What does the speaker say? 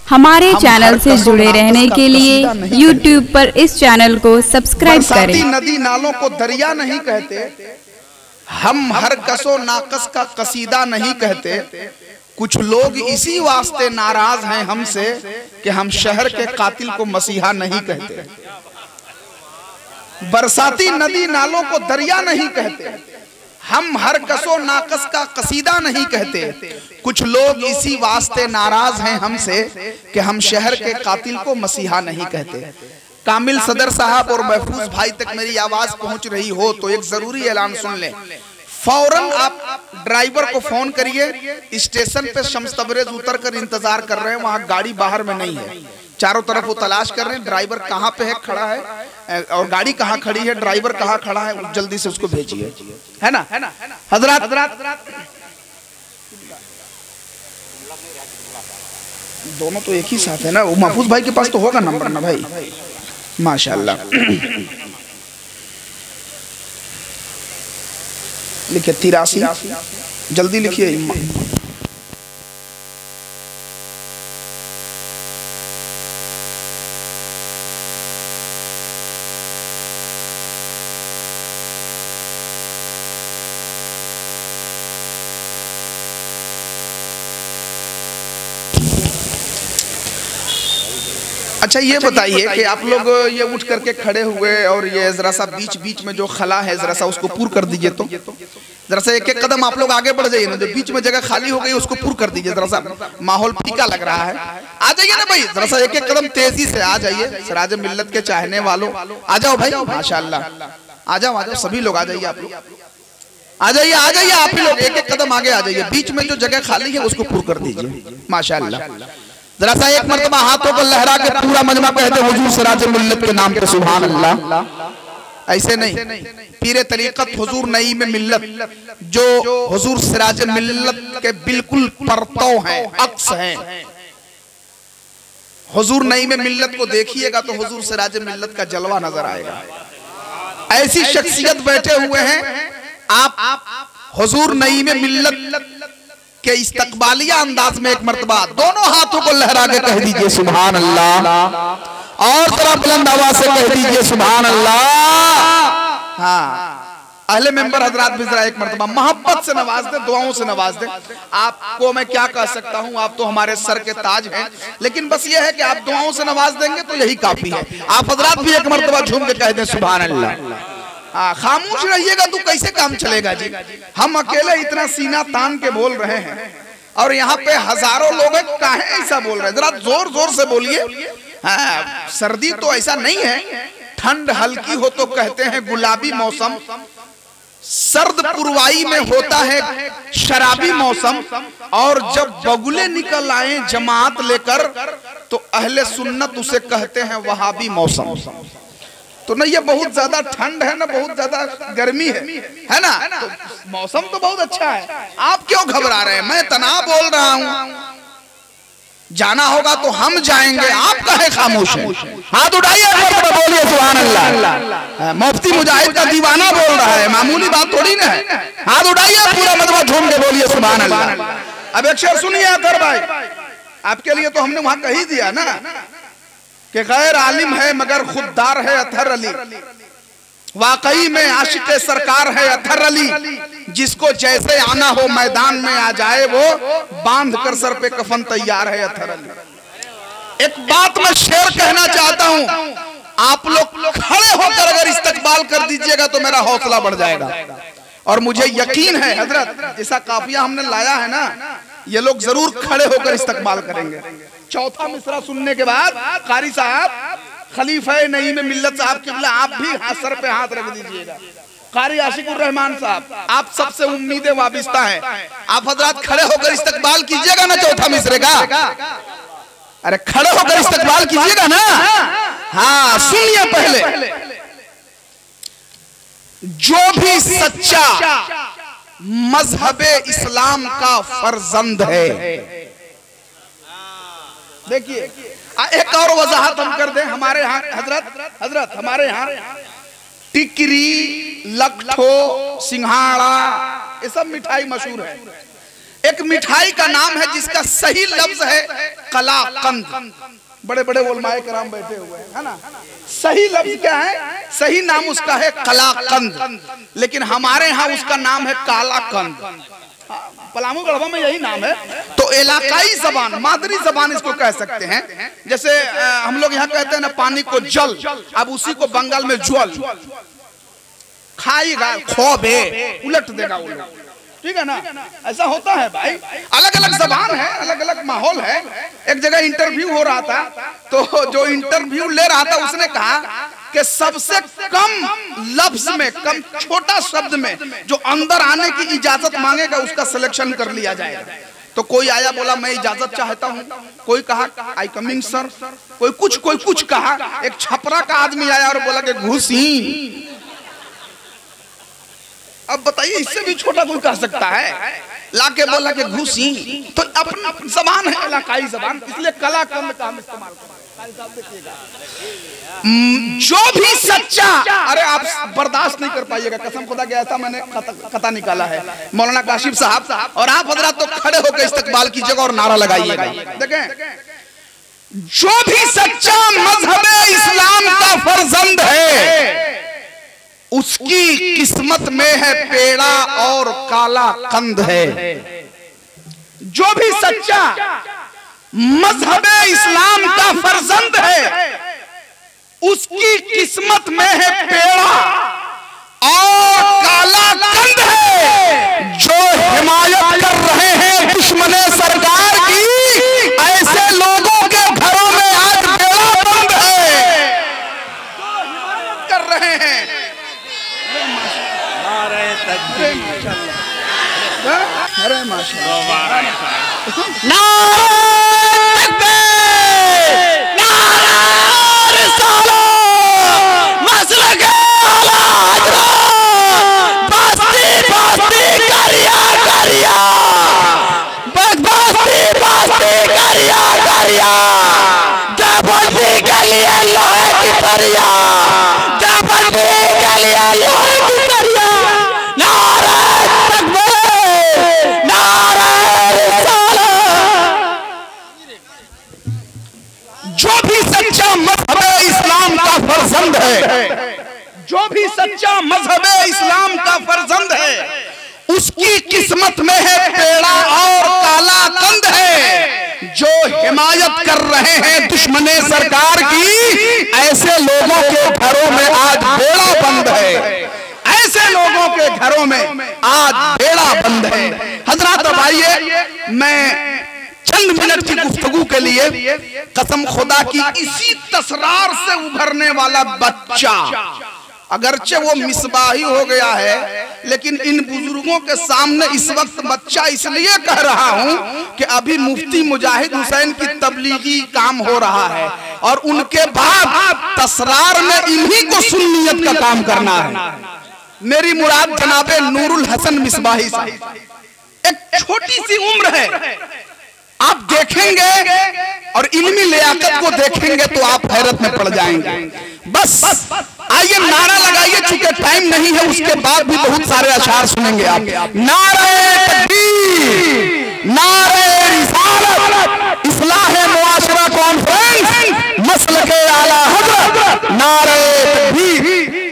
हमारे चैनल से जुड़े रहने के लिए YouTube पर इस चैनल को सब्सक्राइब करें। नदी नालों को दरिया नहीं कहते, हम हर कसो नाकस का कसीदा नहीं कहते। कुछ लोग इसी वास्ते नाराज हैं हमसे कि हम शहर के कातिल को मसीहा नहीं कहते। बरसाती नदी नालों को दरिया नहीं कहते, हम हर कसो नाकस का कसीदा नहीं कहते। कुछ लोग इसी वास्ते नाराज हैं हमसे कि हम शहर के कातिल को मसीहा नहीं कहते। कामिल सदर साहब और महफूज भाई तक मेरी आवाज पहुंच रही हो तो एक जरूरी ऐलान सुन लें। फौरन आप ड्राइवर को फोन करिए, स्टेशन पे शम्स तबरेज उतर कर इंतजार कर रहे हैं, वहां गाड़ी बाहर में नहीं है, चारों तरफ वो तलाश कर रहे हैं ड्राइवर कहाँ पे है, खड़ा है और गाड़ी कहाँ खड़ी है, ड्राइवर कहाँ खड़ा है, जल्दी से उसको भेजिए, है ना हजरत। दोनों तो एक ही साथ है ना। वो महफूज भाई के पास तो होगा नंबर ना भाई, माशाल्लाह। लिखिए 83, जल्दी लिखिए। अच्छा ये बताइए कि आप लोग ये उठ करके खड़े हुए और ये जरा सा बीच बीच में जो खला है जरा सा उसको पूर कर दीजिए, तो जरा सा एक एक कदम आप लोग आगे बढ़ जाइए ना, जो बीच में जगह खाली हो गई उसको पूर कर दीजिए। जरा सा माहौल फीका लग रहा है, आ जाइए ना भाई, जरा सा एक एक कदम तेजी से आ जाइए। सिराज मिल्लत के चाहने वालों आ जाओ भाई, माशाल्लाह आ जाओ, आ जाओ सभी लोग आ जाइए, आप लोग आ जाइए, आ जाइए आप ही लोग एक एक कदम आगे आ जाइए। बीच में जो जगह खाली है उसको पूर कर दीजिए, माशाल्लाह। जरा सा एक मर्तबा हाथों को लहरा के पूरा मजमा कहते हुजूर सिराज मिल्लत के नाम पे सुभान अल्लाह। ऐसे नहीं, पीरे तरीकत हुजूर नईम मिल्लत जो हुजूर सिराज मिल्लत के बिल्कुल परतौ हैं, अक्स हैं। हुजूर नईम मिल्लत को देखिएगा तो हुजूर सिराज मिल्लत का जलवा नजर आएगा। ऐसी शख्सियत बैठे हुए हैं, आप हुजूर नईम मिल्लत के इस्तकबालिया अंदाज में एक मर्तबा दोनों हाथों को लहरा के कह दीजिए सुभान अल्लाह, और थोड़ा बुलंद आवाज से कह दीजिए सुभान अल्लाह। हाँ, अहले मेंबर हजरात भी जरा एक मर्तबा मोहब्बत से नवाज दे, दुआओं से नवाज दे। आपको मैं क्या कह सकता हूँ, आप तो हमारे सर के ताज हैं, लेकिन बस ये है कि आप दुआओं से नवाज देंगे तो यही काफी है। आप हजरात भी एक मर्तबा झूम के कह दें सुभान अल्लाह। खामोश रहिएगा तो कैसे काम चलेगा जी। हम अकेले इतना सीना तान के बोल रहे हैं और यहाँ पे हजारों लोग हैं, काहे ऐसा बोल रहे हैं, जरा जोर जोर से बोलिए। सर्दी तो ऐसा नहीं है, ठंड हल्की हो तो कहते हैं गुलाबी मौसम, सर्द पुरवाई में होता है शराबी मौसम, और जब बगुले निकल आए जमात लेकर तो अहले सुन्नत उसे कहते हैं वहाबी मौसम। तो ना ये बहुत ज्यादा ठंड है ना बहुत ज्यादा गर्मी है ना, तो मौसम तो बहुत अच्छा है। आप क्यों घबरा रहे हैं, मैं तनाव बोल रहा हूँ, जाना होगा तो हम जाएंगे, आप काहे खामोश हैं? हाथ उठाइए, बोलिए सुभान अल्लाह। मुफ्ती मुजाहिद का दीवाना बोल रहा है, मामूली बात थोड़ी ना है। हाथ उठाइए, पूरा मजमा झूम के बोलिए सुभान अल्लाह। अब एक शेर सुनिए अतर भाई, आपके लिए तो हमने वहां कही दिया ना कि गैर आलिम है मगर खुददार है अतहर अली, वाकई में आशिक सरकार है अतहर अली, जिसको जैसे आना हो मैदान में आ जाए वो, बांध कर सर पे कफन तैयार है अतहर अली। एक बात मैं शेर कहना चाहता हूं, आप लोग खड़े होकर अगर इस्तकबाल कर दीजिएगा तो मेरा हौसला बढ़ जाएगा, और मुझे यकीन है हजरत जैसा काफिया हमने लाया है ना, ये लोग जरूर खड़े होकर इस्तकबाल करेंगे। चौथा मिसरा सुनने के बाद कारी साहब, खलीफा नईम मिल्लत साहब किबला, आप भी हाथ सर पे हाथ रख दीजिएगा। कारी आशिकुर रहमान साहब, आप सबसे उम्मीदें वाबिस्ता हैं, आप हजरात खड़े होकर इस्तकबाल कीजिएगा ना चौथा मिसरे का। अरे खड़े होकर इस्तकबाल कीजिएगा ना। हाँ सुनिए, पहले जो भी सच्चा मजहबे इस्लाम का फर्जंद है, देखिए एक और वजाहत हम कर दें, हमारे यहाँ हजरत हमारे यहाँ टिकरी, लखठो, सिंघाड़ा ये सब मिठाई मशहूर है। एक मिठाई का नाम है जिसका सही लफ्ज है कलाकंद। बड़े बड़े उलमाए कराम बैठे हुए हैं, है ना। सही लफ्ज क्या है? सही नाम उसका है कलाकंद, लेकिन हमारे यहाँ उसका नाम है कालाकंद। पलामू गढ़वा में यही नाम है। तो इलाकाई जबान, मादरी जबान इसको कह सकते हैं। जैसे हम लोग यहाँ कहते हैं ना पानी को जल, अब उसी को बंगाल में ज्वल। खाएगा खोबे, उलट देगा वो लोग, ठीक है ना। ऐसा होता है भाई, अलग अलग जबान है, अलग अलग माहौल है। एक जगह इंटरव्यू हो रहा था, तो जो इंटरव्यू ले रहा था उसने कहा कि सबसे कम लफ्ज में, कम छोटा शब्द में जो अंदर आने की इजाजत मांगेगा उसका सिलेक्शन कर लिया जाएगा। तो कोई आया बोला मैं इजाजत चाहता हूँ, कोई कहा आई कमिंग सर, कोई कुछ कहा। एक छपरा का आदमी आया और बोला कि घुसी। अब बताइए इससे भी छोटा कोई कर सकता है? लाके बोला कि घुसी। तो अपना जबान है इलाकाई जबान, इसलिए कलाकंद का हम इस्तेमाल करें। जो भी सच्चा, अरे आप बर्दाश्त नहीं कर पाइएगा कसम खुदा के, ऐसा मैंने कथा निकाला है। मौलाना काशिफ साहब और आप हजरात तो खड़े होकर इस्तकबाल कीजिएगा और नारा लगाइएगा। देखें, जो भी सच्चा मजहब इस्लाम का फर्जंद है उसकी किस्मत में है पेड़ा और काला कंद है। जो भी सच्चा मजहब इस्लाम का फर्जंद है उसकी किस्मत में है पेड़ा और काला कंद है। जो हिमायत कर रहे हैं दुश्मन सरकार की, ऐसे लोगों के घरों में आज पेड़ा बंद है। जो हिमायत कर रहे हैं, अरे माशाअल्लाह, जो भी सच्चा मजहब इस्लाम का फर्जंद है उसकी किस्मत में है पेड़ा और काला कंद है। जो हिमायत कर रहे हैं दुश्मन सरकार की, ऐसे लोगों के घरों में आज बेड़ा बंद है। ऐसे लोगों के घरों में आज बेड़ा बंद है। हजरात अब आइए, मैं चंद मिनट की गुफ्तगू के लिए कसम खुदा की इसी तसरार से उभरने वाला बच्चा, अगरचे वो मिसबाही हो गया है, लेकिन इन बुजुर्गों के सामने इस वक्त बच्चा इसलिए कह रहा हूं कि अभी मुफ्ती मुजाहिद हुसैन की तबलीगी काम हो रहा है और उनके बाद तसरार में इन्हीं को सुन्नियत का काम करना है। मेरी मुराद जनाबे नूरुल हसन मिसबाही साहब। एक छोटी सी उम्र है, आप देखेंगे और इल्मी लियाकत को देखेंगे तो आप हैरत में पड़ जाएंगे। बस आइए नारा लगाइए, चूंकि टाइम नहीं है, उसके बाद भी बहुत सारे अशार सुनेंगे आप। नारे तकबीर, नारे रिसालत, इस्लाह मुआशरा कॉन्फ्रेंस, मसलके आला हज़रत, नारे तकबीर।